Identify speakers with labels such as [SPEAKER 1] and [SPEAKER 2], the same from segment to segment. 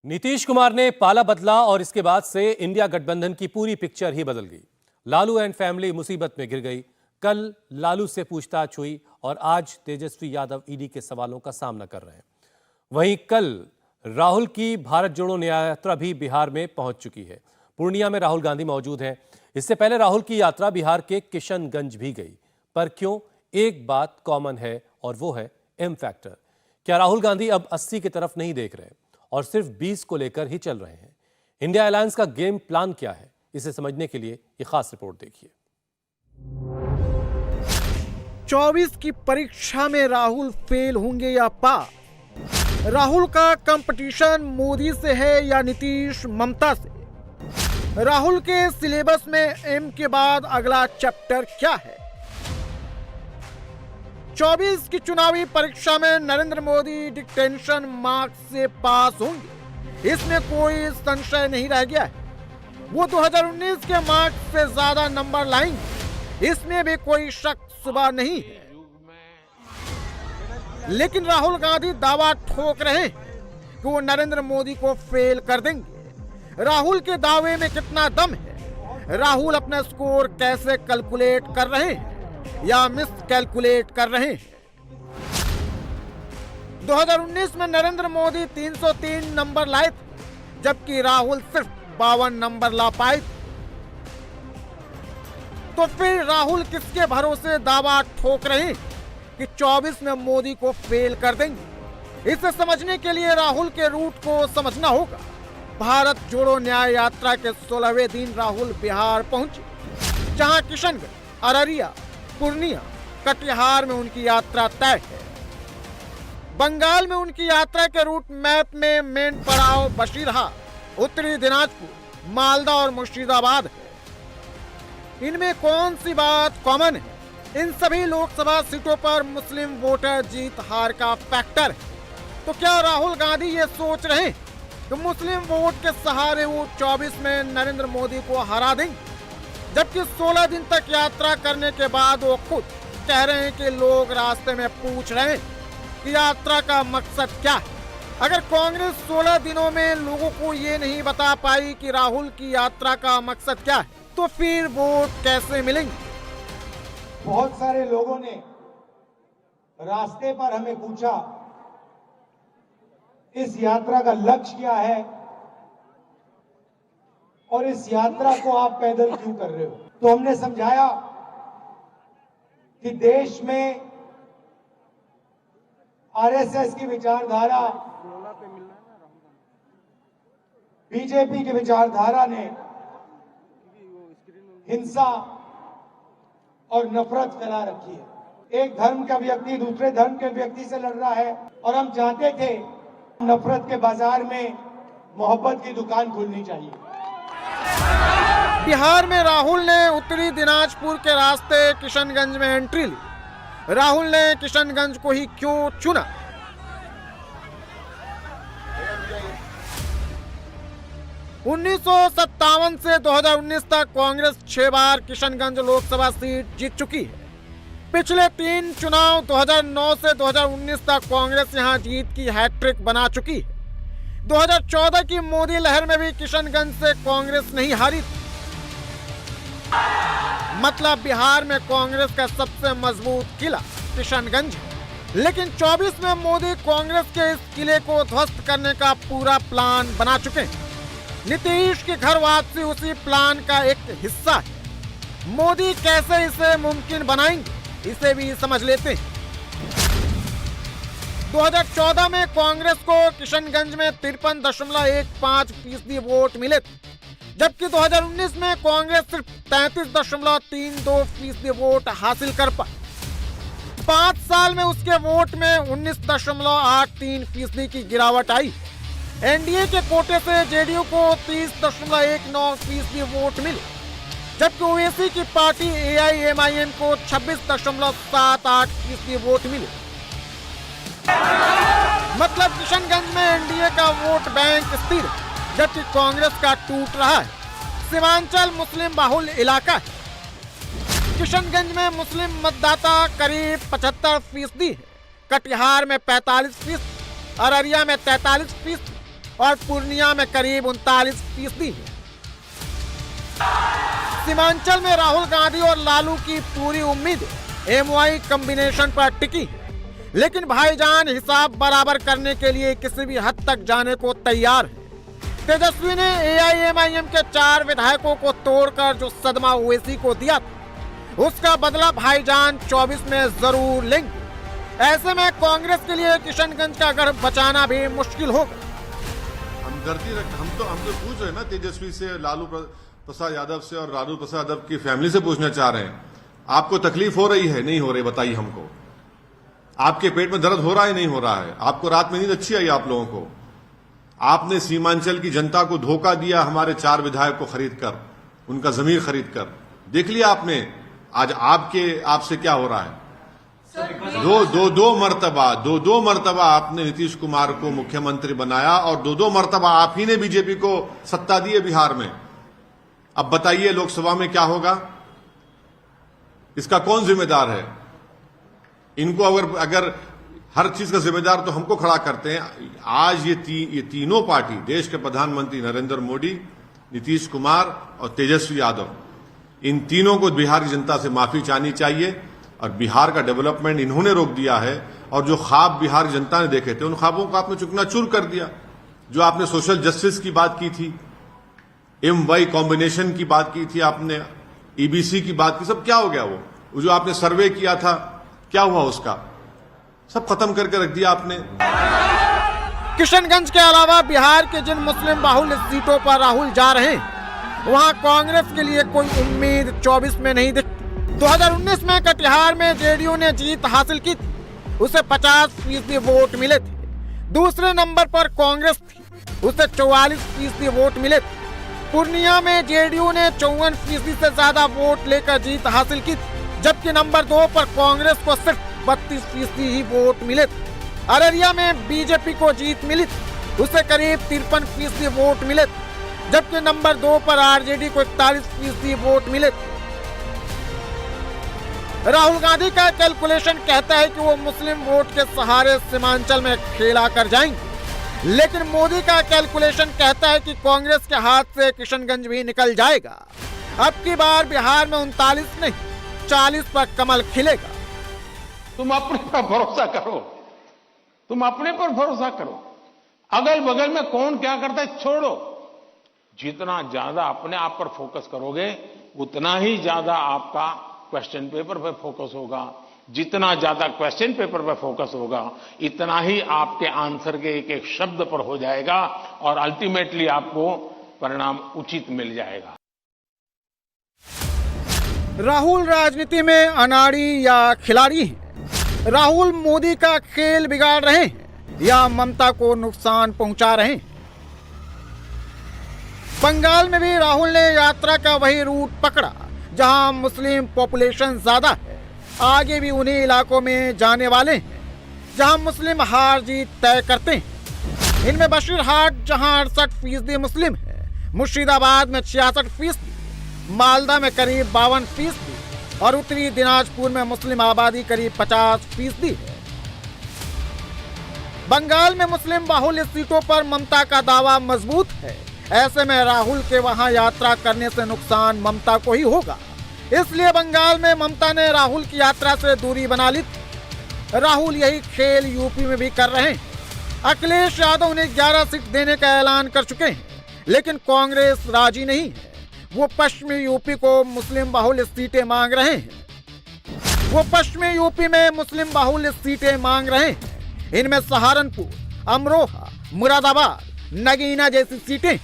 [SPEAKER 1] नीतीश कुमार ने पाला बदला और इसके बाद से इंडिया गठबंधन की पूरी पिक्चर ही बदल गई। लालू एंड फैमिली मुसीबत में गिर गई। कल लालू से पूछताछ हुई और आज तेजस्वी यादव ईडी के सवालों का सामना कर रहे हैं। वहीं कल राहुल की भारत जोड़ो न्याय यात्रा भी बिहार में पहुंच चुकी है। पूर्णिया में राहुल गांधी मौजूद हैं। इससे पहले राहुल की यात्रा बिहार के किशनगंज भी गई। पर क्यों? एक बात कॉमन है और वो है एम फैक्टर। क्या राहुल गांधी अब 80 की तरफ नहीं देख रहे और सिर्फ 20 को लेकर ही चल रहे हैं? इंडिया अलायंस का गेम प्लान क्या है, इसे समझने के लिए ये खास रिपोर्ट देखिए।
[SPEAKER 2] 24 की परीक्षा में राहुल फेल होंगे या पास? राहुल का कंपटीशन मोदी से है या नीतीश ममता से? राहुल के सिलेबस में एम के बाद अगला चैप्टर क्या है? 24 की चुनावी परीक्षा में नरेंद्र मोदी डिक्टेंशन मार्क्स से पास होंगे, इसमें कोई संशय नहीं रह गया है। वो 2019 के मार्क्स से ज्यादा नंबर लाएंगे, इसमें भी कोई शक सुबह नहीं है। लेकिन राहुल गांधी दावा ठोक रहे हैं कि वो नरेंद्र मोदी को फेल कर देंगे। राहुल के दावे में कितना दम है? राहुल अपना स्कोर कैसे कैलकुलेट कर रहे हैं या मिस कैलकुलेट कर रहे हैं? 2019 में नरेंद्र मोदी 303 नंबर लाए थे, जबकि राहुल सिर्फ 52 नंबर ला पाए थे। तो फिर राहुल किसके भरोसे दावा ठोक रहे हैं कि 24 में मोदी को फेल कर देंगे? इसे समझने के लिए राहुल के रूट को समझना होगा। भारत जोड़ो न्याय यात्रा के 16वें दिन राहुल बिहार पहुंचे, जहां किशनगंज, अररिया, पूर्णिया, कटिहार में उनकी यात्रा तय है। बंगाल में उनकी यात्रा के रूट मैप में मेन पड़ाव बशीरहा, उत्तरी दिनाजपुर, मालदा और मुर्शिदाबाद है। इनमें कौन सी बात कॉमन है? इन सभी लोकसभा सीटों पर मुस्लिम वोटर जीत हार का फैक्टर है। तो क्या राहुल गांधी ये सोच रहे हैं कि मुस्लिम वोट के सहारे वो 24 में नरेंद्र मोदी को हरा देंगे? जबकि 16 दिन तक यात्रा करने के बाद वो खुद कह रहे हैं कि लोग रास्ते में पूछ रहे हैं कि यात्रा का मकसद क्या है। अगर कांग्रेस 16 दिनों में लोगों को ये नहीं बता पाई कि राहुल की यात्रा का मकसद क्या है, तो फिर वोट कैसे मिलेंगे?
[SPEAKER 3] बहुत सारे लोगों ने रास्ते पर हमें पूछा, इस यात्रा का लक्ष्य क्या है और इस यात्रा को आप पैदल क्यों कर रहे हो? तो हमने समझाया कि देश में आरएसएस की विचारधारा, बीजेपी की विचारधारा ने हिंसा और नफरत फैला रखी है। एक धर्म का व्यक्ति दूसरे धर्म के व्यक्ति से लड़ रहा है और हम चाहते थे नफरत के बाजार में मोहब्बत की दुकान खुलनी चाहिए।
[SPEAKER 2] बिहार में राहुल ने उत्तरी दिनाजपुर के रास्ते किशनगंज में एंट्री ली। राहुल ने किशनगंज को ही क्यों चुना? उन्नीस से 2019 तक कांग्रेस 6 बार किशनगंज लोकसभा सीट जीत चुकी है। पिछले 3 चुनाव 2009 से 2019 तक कांग्रेस यहां जीत की हैट्रिक बना चुकी है। 2014 की मोदी लहर में भी किशनगंज से कांग्रेस नहीं हारी थी। मतलब बिहार में कांग्रेस का सबसे मजबूत किला किशनगंज है। लेकिन 24 में मोदी कांग्रेस के इस किले को ध्वस्त करने का पूरा प्लान बना चुके हैं। नीतीश की घर वापसी उसी प्लान का एक हिस्सा है। मोदी कैसे इसे मुमकिन बनाएंगे, इसे भी समझ लेते हैं। 2014 में कांग्रेस को किशनगंज में 53.15% वोट मिले थे, जबकि 2019 में कांग्रेस सिर्फ 33.32% वोट हासिल कर पाई। 5 साल में उसके वोट में 19.83% की गिरावट आई। एनडीए के कोटे से जेडीयू को 30.19% वोट मिले, जबकि ओवैसी की पार्टी एआईएमआईएम को 26.78% वोट मिले। मतलब किशनगंज में एनडीए का वोट बैंक स्थिर है, जबकि कांग्रेस का टूट रहा है। सीमांचल मुस्लिम बाहुल इलाका है। किशनगंज में मुस्लिम मतदाता करीब 75% है। कटिहार में 45%, अररिया में 43%, और पूर्णिया में करीब 39% है। सीमांचल में राहुल गांधी और लालू की पूरी उम्मीद एमवाई कॉम्बिनेशन पर टिकी है, लेकिन भाईजान हिसाब बराबर करने के लिए किसी भी हद तक जाने को तैयार है। तेजस्वी ने एआईएमआईएम के 4 विधायकों को तोड़कर जो सदमा ओवैसी को दिया था, उसका बदला भाईजान 24 में जरूर लेंगे। ऐसे में कांग्रेस के लिए किशनगंज का गढ़ बचाना भी मुश्किल होगा।
[SPEAKER 4] हम तो पूछ रहे हैं ना तेजस्वी से, लालू प्रसाद यादव से और लालू प्रसाद यादव की फैमिली से पूछना चाह रहे हैं, आपको तकलीफ हो रही है नहीं हो रही, बताइए हमको। आपके पेट में दर्द हो रहा है नहीं हो रहा है? आपको रात में नींद अच्छी आई आप लोगों को? आपने सीमांचल की जनता को धोखा दिया हमारे 4 विधायक को खरीद कर, उनका जमीर खरीद कर। देख लिया आपने आज आपसे क्या हो रहा है। दो मर्तबा आपने नीतीश कुमार को मुख्यमंत्री बनाया और दो मर्तबा आप ही ने बीजेपी को सत्ता दी है बिहार में। अब बताइए लोकसभा में क्या होगा, इसका कौन जिम्मेदार है? इनको अगर हर चीज का जिम्मेदार तो हमको खड़ा करते हैं। आज ये तीनों पार्टी, देश के प्रधानमंत्री नरेंद्र मोदी, नीतीश कुमार और तेजस्वी यादव, इन तीनों को बिहार की जनता से माफी चाहनी चाहिए। और बिहार का डेवलपमेंट इन्होंने रोक दिया है, और जो ख्वाब बिहार की जनता ने देखे थे उन ख्वाबों को आपने चुकनाचूर कर दिया। जो आपने सोशल जस्टिस की बात की थी, एमवाई कॉम्बिनेशन की बात की थी, आपने ईबीसी की बात की, सब क्या हो गया? वो जो आपने सर्वे किया था क्या हुआ उसका? सब खत्म करके रख दिया आपने।
[SPEAKER 2] किशनगंज के अलावा बिहार के जिन मुस्लिम बाहुल सीटों पर राहुल जा रहे हैं, वहां कांग्रेस के लिए कोई उम्मीद 24 में नहीं दिखती। 2019 में कटिहार में जेडीयू ने जीत हासिल की थी, उसे 50% वोट मिले थे। दूसरे नंबर पर कांग्रेस थी, उसे 44% वोट मिले थे। पूर्णिया में जेडीयू ने 54% से ज्यादा वोट लेकर जीत हासिल की थी, जबकि नंबर 2 पर कांग्रेस को सिर्फ 32% ही वोट मिले थे। अररिया में बीजेपी को जीत मिली थी, उसे करीब 53% वोट मिले थे, जबकि नंबर 2 पर आरजेडी को 41% वोट मिले थे। राहुल गांधी का कैलकुलेशन कहता है कि वो मुस्लिम वोट के सहारे सीमांचल में खेला कर जाएंगे, लेकिन मोदी का कैलकुलेशन कहता है कि कांग्रेस के हाथ से किशनगंज भी निकल जाएगा। अब की बार बिहार में 39 नहीं 40 पर कमल खिलेगा।
[SPEAKER 5] तुम अपने पर भरोसा करो, तुम अपने पर भरोसा करो। अगल बगल में कौन क्या करता है छोड़ो। जितना ज्यादा अपने आप पर फोकस करोगे, उतना ही ज्यादा आपका क्वेश्चन पेपर पर फोकस होगा। जितना ज्यादा क्वेश्चन पेपर पर फोकस होगा, इतना ही आपके आंसर के एक एक शब्द पर हो जाएगा, और अल्टीमेटली आपको परिणाम उचित मिल जाएगा।
[SPEAKER 2] राहुल राजनीति में अनाड़ी या खिलाड़ी हैं? राहुल मोदी का खेल बिगाड़ रहे हैं या ममता को नुकसान पहुंचा रहे हैं? बंगाल में भी राहुल ने यात्रा का वही रूट पकड़ा जहां मुस्लिम पॉपुलेशन ज्यादा है। आगे भी उन्हीं इलाकों में जाने वाले हैं जहां मुस्लिम हार जीत तय करते हैं। इनमें बशीरहाट जहां 68% मुस्लिम है, मुर्शिदाबाद में 66%, मालदा में करीब 52% और उत्तरी दिनाजपुर में मुस्लिम आबादी करीब 50% है। बंगाल में मुस्लिम बाहुल्य सीटों पर ममता का दावा मजबूत है। ऐसे में राहुल के वहां यात्रा करने से नुकसान ममता को ही होगा। इसलिए बंगाल में ममता ने राहुल की यात्रा से दूरी बना ली थी। राहुल यही खेल यूपी में भी कर रहे हैं। अखिलेश यादव ने 11 सीट देने का ऐलान कर चुके हैं, लेकिन कांग्रेस राजी नहीं है। वो पश्चिमी यूपी को मुस्लिम बाहुल्य सीटें मांग रहे हैं। इनमें सहारनपुर, अमरोहा, मुरादाबाद, नगीना जैसी सीटें हैं।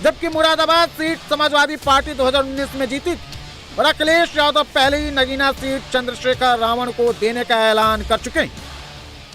[SPEAKER 2] जबकि मुरादाबाद सीट समाजवादी पार्टी 2019 में जीती थी और अखिलेश यादव पहले ही नगीना सीट चंद्रशेखर रावण को देने का ऐलान कर चुके हैं।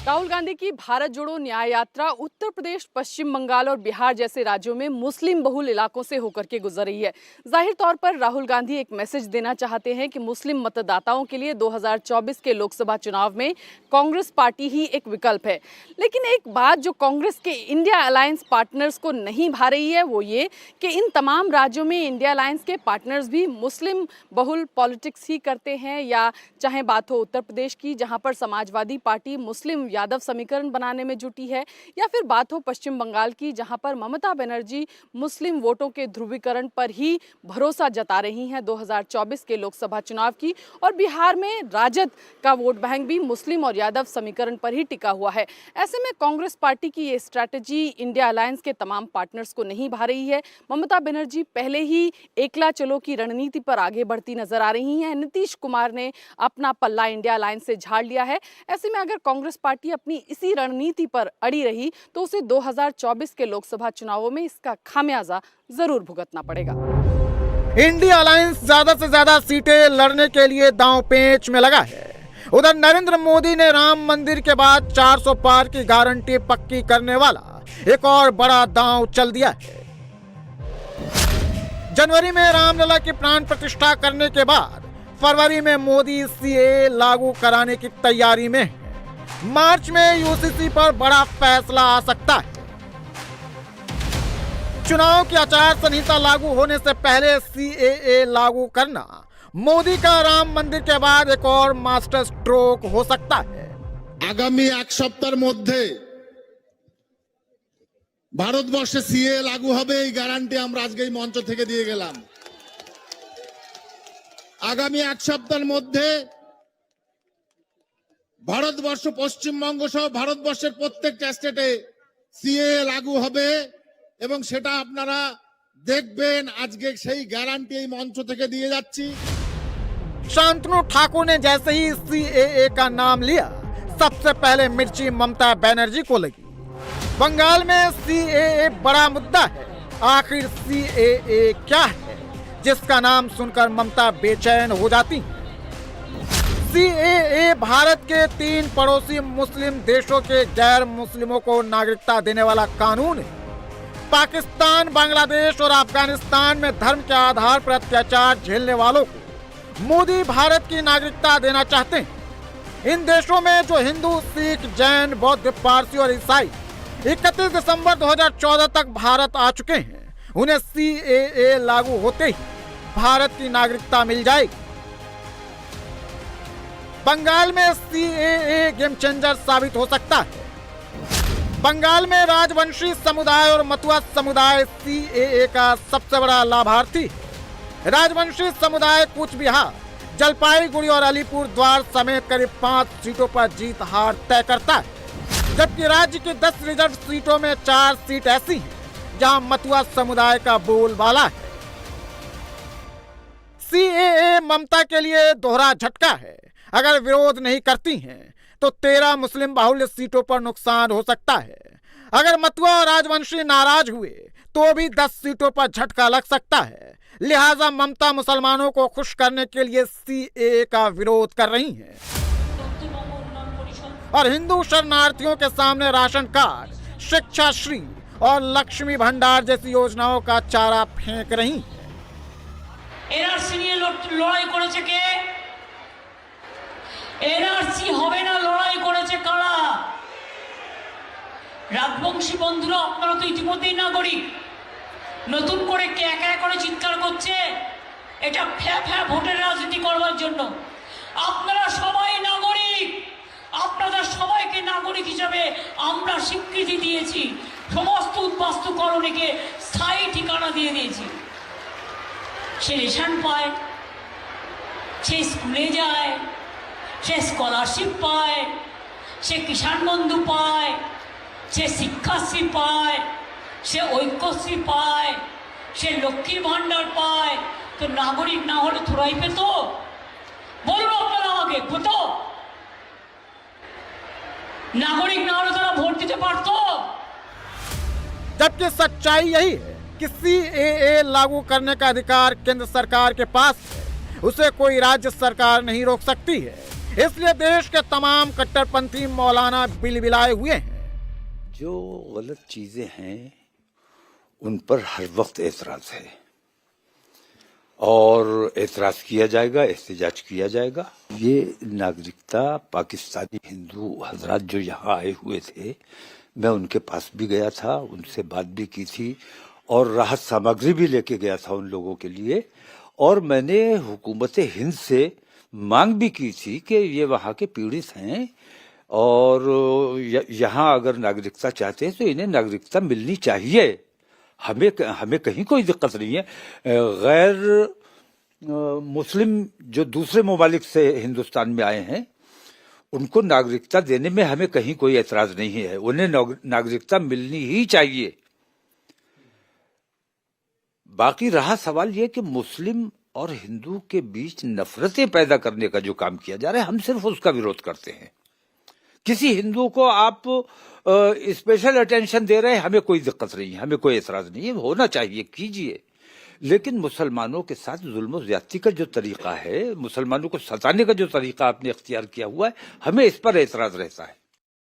[SPEAKER 6] राहुल गांधी की भारत जोड़ो न्याय यात्रा उत्तर प्रदेश, पश्चिम बंगाल और बिहार जैसे राज्यों में मुस्लिम बहुल इलाकों से होकर के गुजर रही है। जाहिर तौर पर राहुल गांधी एक मैसेज देना चाहते हैं कि मुस्लिम मतदाताओं के लिए 2024 के लोकसभा चुनाव में कांग्रेस पार्टी ही एक विकल्प है। लेकिन एक बात जो कांग्रेस के इंडिया अलायंस पार्टनर्स को नहीं भा रही है वो ये कि इन तमाम राज्यों में इंडिया अलायंस के पार्टनर्स भी मुस्लिम बहुल पॉलिटिक्स ही करते हैं, या चाहे बात हो उत्तर प्रदेश की जहाँ पर समाजवादी पार्टी मुस्लिम यादव समीकरण बनाने में जुटी है, या फिर बात हो पश्चिम बंगाल की, जहां पर ममता बनर्जी मुस्लिम वोटों के ध्रुवीकरण पर ही भरोसा जता रही हैं 2024 के लोकसभा चुनाव की, और बिहार में राजद का वोट बैंक भी मुस्लिम और यादव समीकरण पर ही टिका हुआ है। ऐसे में कांग्रेस पार्टी की ये स्ट्रैटेजी इंडिया अलायंस के तमाम पार्टनर्स को नहीं भा रही है। ममता बनर्जी पहले ही एकला चलो की रणनीति पर आगे बढ़ती नजर आ रही हैं। नीतीश कुमार ने अपना पल्ला इंडिया अलायंस से झाड़ लिया है। ऐसे में अगर कांग्रेस पार्टी अपनी इसी रणनीति पर अड़ी रही तो उसे 2024 के लोकसभा चुनावों में इसका खामियाजा जरूर भुगतना पड़ेगा।
[SPEAKER 2] इंडिया अलायंस ज्यादा से ज्यादा सीटें लड़ने के लिए दांव पेच में लगा है। उधर नरेंद्र मोदी ने राम मंदिर के बाद 400 पार की गारंटी पक्की करने वाला एक और बड़ा दांव चल दिया है। जनवरी में रामलला की प्राण प्रतिष्ठा करने के बाद फरवरी में मोदी सीएए लागू कराने की तैयारी में है। मार्च में यूसीसी पर बड़ा फैसला आ सकता है। चुनाव की आचार संहिता लागू होने से पहले सीएए लागू करना मोदी का राम मंदिर के बाद एक और मास्टर स्ट्रोक हो सकता है।
[SPEAKER 7] आगामी एक सप्ताहेर मध्य ভারতবর্ষে সিএ লাগু হবে, এই গ্যারান্টি আমরা আজকে এই মঞ্চ থেকে দিয়ে গেলাম। আগামী এক সপ্তাহের মধ্যে ভারতবর্ষ, পশ্চিমবঙ্গ সহ ভারতবর্ষের প্রত্যেকটা স্টেটে সিএ লাগু হবে এবং সেটা আপনারা দেখবেন। আজকে সেই গ্যারান্টি এই মঞ্চ থেকে দিয়ে যাচ্ছি।
[SPEAKER 2] शांतनु ठाकुर ने जैसे ही सीएए का नाम लिया, सबसे पहले मिर्ची ममता बनर्जी को लगी। बंगाल में सीएए बड़ा मुद्दा है। आखिर सीएए क्या है जिसका नाम सुनकर ममता बेचैन हो जाती है? सीएए भारत के 3 पड़ोसी मुस्लिम देशों के गैर मुस्लिमों को नागरिकता देने वाला कानून है। पाकिस्तान, बांग्लादेश और अफगानिस्तान में धर्म के आधार पर अत्याचार झेलने वालों को मोदी भारत की नागरिकता देना चाहते हैं। इन देशों में जो हिंदू, सिख, जैन, बौद्ध, पारसी और ईसाई 31 दिसंबर 2014 तक भारत आ चुके हैं, उन्हें सीएए लागू होते ही भारत की नागरिकता मिल जाएगी। बंगाल में सीएए गेम चेंजर साबित हो सकता है। बंगाल में राजवंशी समुदाय और मतुआ समुदाय सीएए का सबसे बड़ा लाभार्थी है। राजवंशी समुदाय कूच बिहार, जलपाईगुड़ी और अलीपुर द्वार समेत करीब 5 सीटों पर जीत हार तय करता है, जबकि राज्य की 10 रिजर्व सीटों में 4 सीट ऐसी हैं जहां मतुआ समुदाय का बोलबाला है। सीएए ममता के लिए दोहरा झटका है। अगर विरोध नहीं करती हैं तो 13 मुस्लिम बाहुल्य सीटों पर नुकसान हो सकता है। अगर मतुआ और राजवंशी नाराज हुए तो भी 10 सीटों पर झटका लग सकता है। लिहाजा ममता मुसलमानों को खुश करने के लिए सीएए का विरोध कर रही हैं और हिंदू शरणार्थियों के सामने राशन कार्ड, शिक्षा श्री और लक्ष्मी भंडार जैसी योजनाओं का चारा फेंक रही हैं।
[SPEAKER 8] एनआरसी নিয়ে লড়াই করেছে কে? এনআরসি হবে না লড়াই করেছে কারা? রাজবংশী বন্ধুরা, আপনারা তো ইতিমধ্যেই নাগরিক। নতুন করে কে একা করে চিৎকার করছে এটা ফ্যা ভোটের রাজনীতি করবার জন্য। আপনারা সবাই নাগরিক, আপনাদের সবাইকে নাগরিক হিসেবে আমরা স্বীকৃতি দিয়েছি। সমস্ত উদ্বাস্তু কলোনিকে স্থায়ী ঠিকানা দিয়ে দিয়েছি। সে রেশন পায়, সে স্কুলে যায়, সে স্কলারশিপ পায়, সে কিষাণ বন্ধু পায়, সে শিক্ষাশ্রী পায়, সে ঐক্যশ্রী পায়, সে লক্ষ্মীর ভান্ডার পায়। তো নাগরিক না হলে থোড়াই পেত? বলুন আপনারা আমাকে, পেত? नागरिक ना होने तो वोट देते पारतो।
[SPEAKER 2] जबकि सच्चाई यही है कि सीएए लागू करने का अधिकार केंद्र सरकार के पास है, उसे कोई राज्य सरकार नहीं रोक सकती है। इसलिए देश के तमाम कट्टरपंथी मौलाना बिलबिलाए हुए हैं।
[SPEAKER 9] जो गलत चीजें हैं उन पर हर वक्त एतराज है और एतराज किया जाएगा, एहतजाज किया जाएगा। ये नागरिकता पाकिस्तानी हिंदू हजरात जो यहाँ आए हुए थे, मैं उनके पास भी गया था, उनसे बात भी की थी और राहत सामग्री भी लेके गया था उन लोगों के लिए। और मैंने हुकूमत हिंद से मांग भी की थी कि ये वहाँ के पीड़ित हैं और यहाँ अगर नागरिकता चाहते हैं तो इन्हें नागरिकता मिलनी चाहिए। हमें कहीं कोई दिक्कत नहीं है। गैर मुस्लिम जो दूसरे ममालिक से हिंदुस्तान में आए हैं उनको नागरिकता देने में हमें कहीं कोई एतराज नहीं है, उन्हें नागरिकता मिलनी ही चाहिए। बाकी रहा सवाल ये कि मुस्लिम और हिंदू के बीच नफरतें पैदा करने का जो काम किया जा रहा है, हम सिर्फ उसका विरोध करते हैं। किसी हिंदू को आप स्पेशल अटेंशन दे रहे हैं, हमें कोई दिक्कत नहीं है, हमें कोई एतराज नहीं है, होना चाहिए, कीजिए। लेकिन मुसलमानों के साथ जुल्म ज्यादती का जो तरीका है, मुसलमानों को सताने का जो तरीका आपने इख्तियार किया हुआ है, हमें इस पर एतराज रहता है।